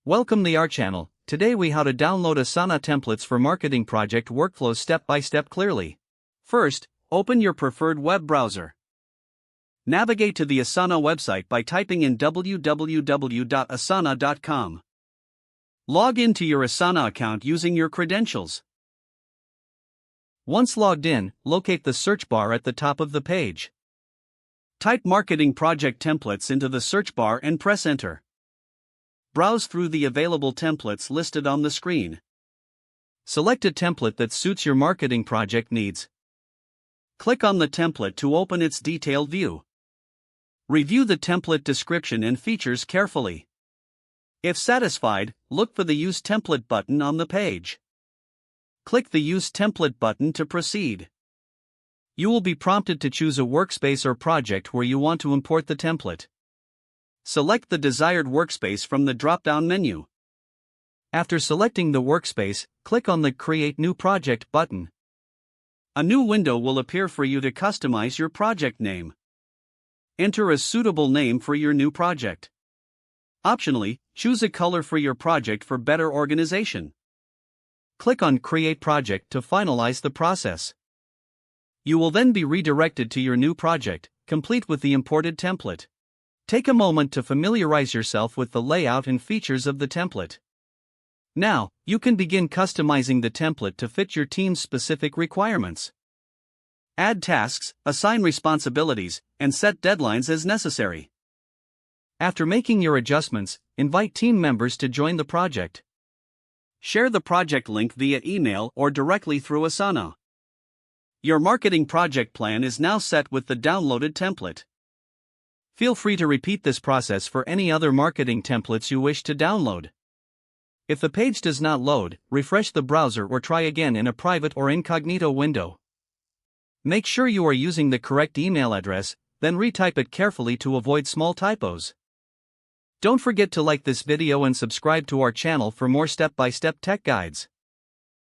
Welcome to our channel. Today we how to download Asana templates for marketing project workflows step by step clearly. First, open your preferred web browser. Navigate to the Asana website by typing in www.asana.com. Log into your Asana account using your credentials. Once logged in, locate the search bar at the top of the page. Type Marketing Project Templates into the search bar and press Enter. Browse through the available templates listed on the screen. Select a template that suits your marketing project needs. Click on the template to open its detailed view. Review the template description and features carefully. If satisfied, look for the Use Template button on the page. Click the Use Template button to proceed. You will be prompted to choose a workspace or project where you want to import the template. Select the desired workspace from the drop-down menu. After selecting the workspace, click on the Create New Project button. A new window will appear for you to customize your project name. Enter a suitable name for your new project. Optionally, choose a color for your project for better organization. Click on Create Project to finalize the process. You will then be redirected to your new project, complete with the imported template. Take a moment to familiarize yourself with the layout and features of the template. Now, you can begin customizing the template to fit your team's specific requirements. Add tasks, assign responsibilities, and set deadlines as necessary. After making your adjustments, invite team members to join the project. Share the project link via email or directly through Asana. Your marketing project plan is now set with the downloaded template. Feel free to repeat this process for any other marketing templates you wish to download. If the page does not load, refresh the browser or try again in a private or incognito window. Make sure you are using the correct email address, then retype it carefully to avoid small typos. Don't forget to like this video and subscribe to our channel for more step-by-step tech guides.